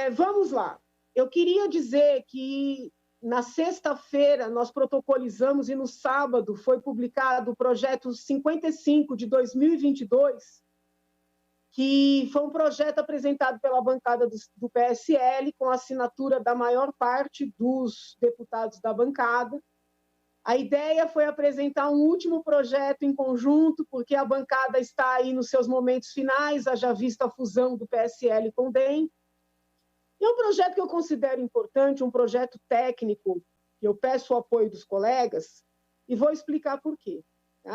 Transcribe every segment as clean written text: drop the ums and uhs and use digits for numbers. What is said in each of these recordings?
Vamos lá. Eu queria dizer que na sexta-feira nós protocolizamos e no sábado foi publicado o projeto 55 de 2022, que foi um projeto apresentado pela bancada do PSL, com a assinatura da maior parte dos deputados da bancada. A ideia foi apresentar um último projeto em conjunto, porque a bancada está aí nos seus momentos finais, haja vista a fusão do PSL com o DEM. E é um projeto que eu considero importante, um projeto técnico, que eu peço o apoio dos colegas, e vou explicar por quê.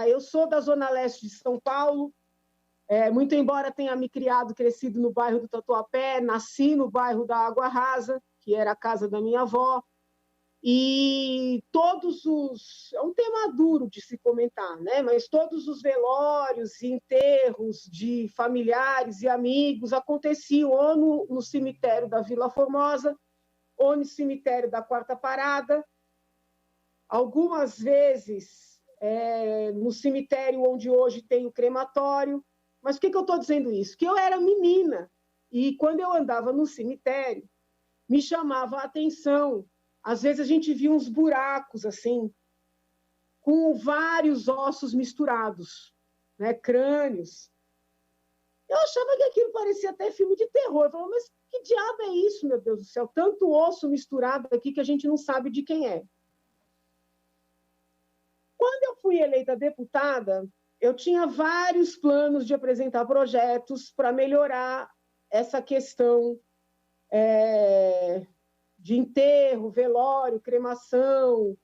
Eu sou da Zona Leste de São Paulo, muito embora tenha me crescido no bairro do Tatuapé, nasci no bairro da Água Rasa, que era a casa da minha avó, e é um tema duro de se comentar, né? Mas todos os velórios e enterros de familiares e amigos aconteciam ou no cemitério da Vila Formosa ou no cemitério da Quarta Parada, algumas vezes no cemitério onde hoje tem o crematório. Mas por que eu estou dizendo isso? Que eu era menina e quando eu andava no cemitério, me chamava a atenção. Às vezes a gente via uns buracos assim, com vários ossos misturados, né? Crânios. Eu achava que aquilo parecia até filme de terror. Eu falava, mas que diabo é isso, meu Deus do céu? Tanto osso misturado aqui que a gente não sabe de quem é. Quando eu fui eleita deputada, eu tinha vários planos de apresentar projetos para melhorar essa questão de enterro, velório, cremação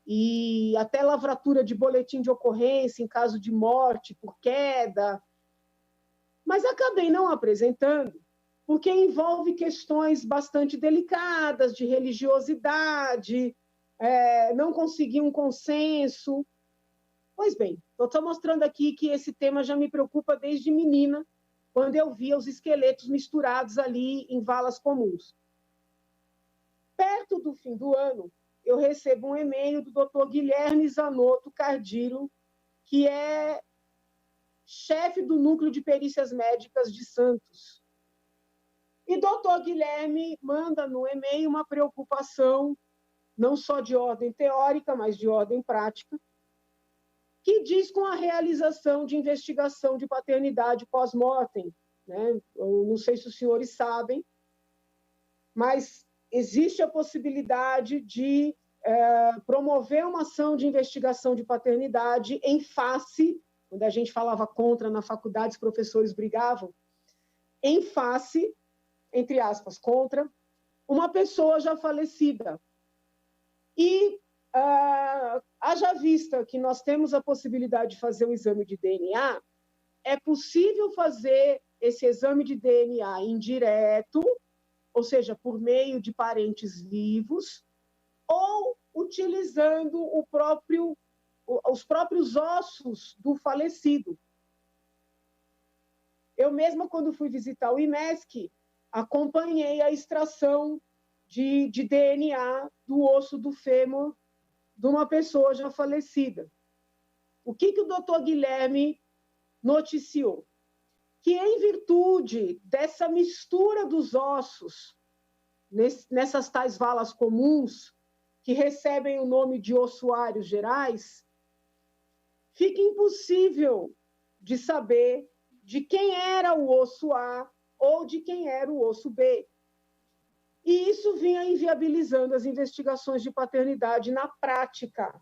e até lavratura de boletim de ocorrência em caso de morte por queda. Mas acabei não apresentando, porque envolve questões bastante delicadas de religiosidade, não consegui um consenso. Pois bem, estou mostrando aqui que esse tema já me preocupa desde menina, quando eu via os esqueletos misturados ali em valas comuns. Perto do fim do ano, eu recebo um e-mail do Dr. Guilherme Zanotto Cardillo, que é chefe do Núcleo de Perícias Médicas de Santos. E Dr. Guilherme manda no e-mail uma preocupação, não só de ordem teórica, mas de ordem prática, que diz com a realização de investigação de paternidade pós-mortem. Né? Eu não sei se os senhores sabem, mas existe a possibilidade de promover uma ação de investigação de paternidade em face, quando a gente falava contra na faculdade, os professores brigavam, em face, entre aspas, contra, uma pessoa já falecida. E haja vista que nós temos a possibilidade de fazer um exame de DNA, é possível fazer esse exame de DNA indireto, ou seja, por meio de parentes vivos, ou utilizando os próprios ossos do falecido. Eu mesma, quando fui visitar o IMESC, acompanhei a extração de DNA do osso do fêmur de uma pessoa já falecida. O que o doutor Guilherme noticiou? Que, em virtude dessa mistura dos ossos, nessas tais valas comuns, que recebem o nome de ossuários gerais, fica impossível de saber de quem era o osso A ou de quem era o osso B. E isso vinha inviabilizando as investigações de paternidade na prática.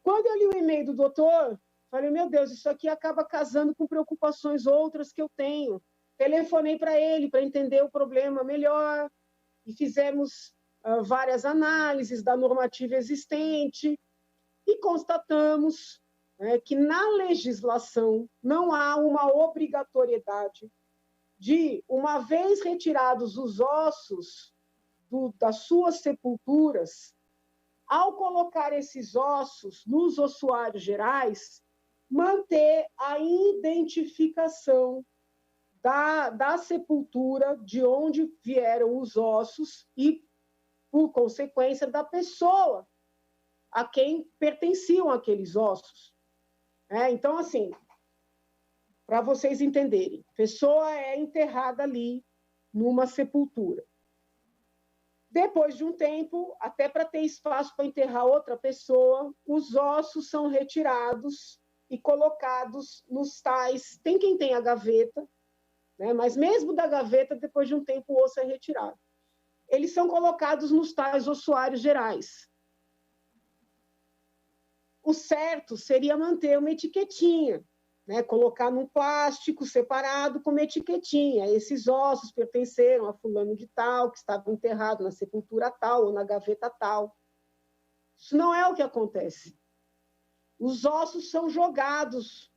Quando eu li o e-mail do doutor, falei, meu Deus, isso aqui acaba casando com preocupações outras que eu tenho. Telefonei para ele para entender o problema melhor e fizemos várias análises da normativa existente e constatamos que na legislação não há uma obrigatoriedade de, uma vez retirados os ossos das suas sepulturas, ao colocar esses ossos nos ossuários gerais, manter a identificação da sepultura, de onde vieram os ossos e, por consequência, da pessoa a quem pertenciam aqueles ossos. Então, assim, para vocês entenderem, a pessoa é enterrada ali, numa sepultura. Depois de um tempo, até para ter espaço para enterrar outra pessoa, os ossos são retirados e colocados nos tais... Tem quem tem a gaveta, né? Mas mesmo da gaveta, depois de um tempo, o osso é retirado. Eles são colocados nos tais ossuários gerais. O certo seria manter uma etiquetinha, né? Colocar num plástico separado com uma etiquetinha. Esses ossos pertenceram a fulano de tal, que estava enterrado na sepultura tal ou na gaveta tal. Isso não é o que acontece. Os ossos são jogados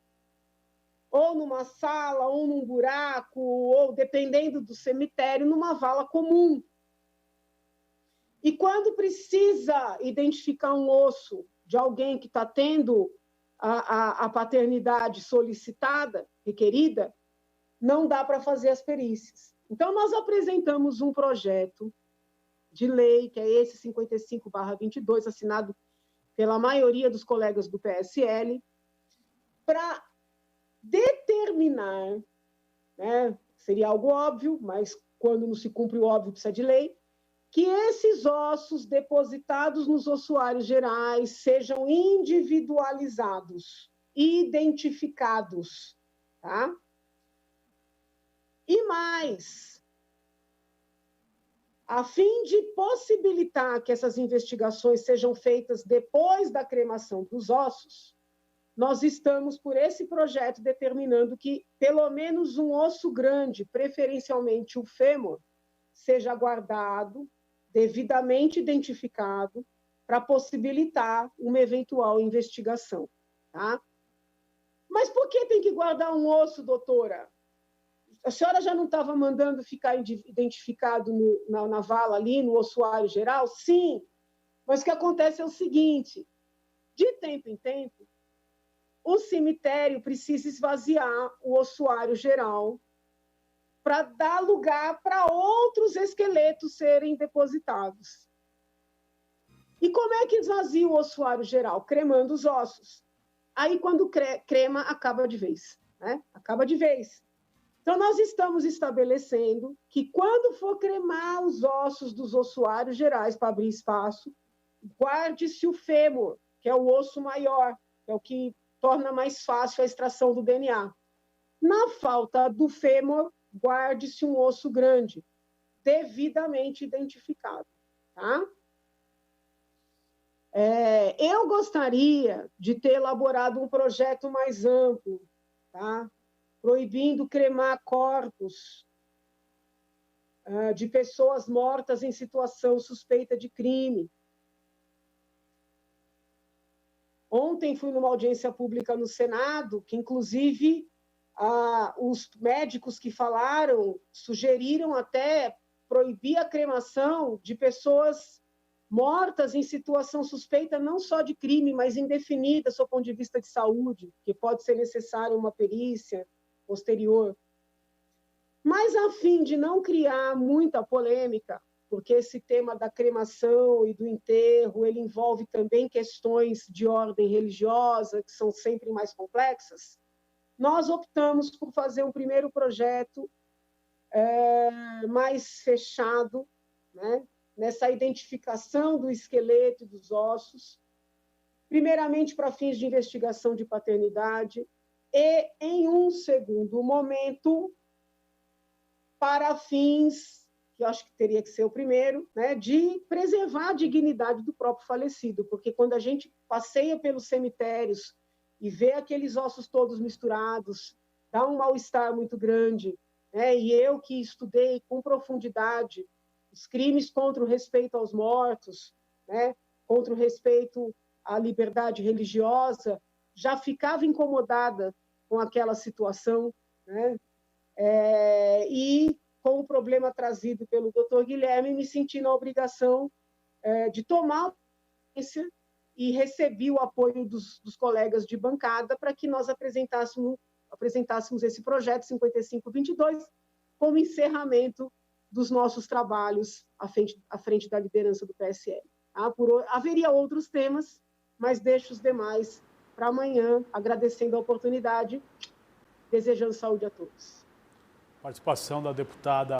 ou numa sala, ou num buraco, ou, dependendo do cemitério, numa vala comum. E quando precisa identificar um osso de alguém que está tendo a paternidade solicitada, requerida, não dá para fazer as perícias. Então, nós apresentamos um projeto de lei, que é esse 55/22, assinado pela maioria dos colegas do PSL, para determinar, né, seria algo óbvio, mas quando não se cumpre o óbvio precisa de lei, que esses ossos depositados nos ossuários gerais sejam individualizados, identificados, tá? E mais, a fim de possibilitar que essas investigações sejam feitas depois da cremação dos ossos, nós estamos, por esse projeto, determinando que pelo menos um osso grande, preferencialmente o fêmur, seja guardado, devidamente identificado, para possibilitar uma eventual investigação. Tá? Mas por que tem que guardar um osso, doutora? A senhora já não estava mandando ficar identificado na vala ali, no ossuário geral? Sim, mas o que acontece é o seguinte, de tempo em tempo, o cemitério precisa esvaziar o ossuário geral para dar lugar para outros esqueletos serem depositados. E como é que esvazia o ossuário geral? Cremando os ossos. Aí, quando crema, acaba de vez. Né? Acaba de vez. Então, nós estamos estabelecendo que, quando for cremar os ossos dos ossuários gerais para abrir espaço, guarde-se o fêmur, que é o osso maior, que é o que torna mais fácil a extração do DNA. Na falta do fêmur, guarde-se um osso grande, devidamente identificado. Tá? Eu gostaria de ter elaborado um projeto mais amplo, tá? Proibindo cremar corpos de pessoas mortas em situação suspeita de crime. Ontem fui numa audiência pública no Senado, que, inclusive, os médicos que falaram sugeriram até proibir a cremação de pessoas mortas em situação suspeita não só de crime, mas indefinida, do ponto de vista de saúde, que pode ser necessária uma perícia posterior. Mas, a fim de não criar muita polêmica, porque esse tema da cremação e do enterro, ele envolve também questões de ordem religiosa, que são sempre mais complexas, nós optamos por fazer um primeiro projeto mais fechado, né, nessa identificação do esqueleto e dos ossos, primeiramente para fins de investigação de paternidade e, em um segundo momento, para fins, que eu acho que teria que ser o primeiro, né, de preservar a dignidade do próprio falecido, porque quando a gente passeia pelos cemitérios e vê aqueles ossos todos misturados, dá um mal-estar muito grande, né? E eu que estudei com profundidade os crimes contra o respeito aos mortos, né? Contra o respeito à liberdade religiosa, já ficava incomodada com aquela situação, né? E com o problema trazido pelo doutor Guilherme, me senti na obrigação de tomar ciência e recebi o apoio dos colegas de bancada para que nós apresentássemos esse projeto 5522 como encerramento dos nossos trabalhos à frente da liderança do PSL. Tá? Haveria outros temas, mas deixo os demais para amanhã, agradecendo a oportunidade, desejando saúde a todos. Participação da deputada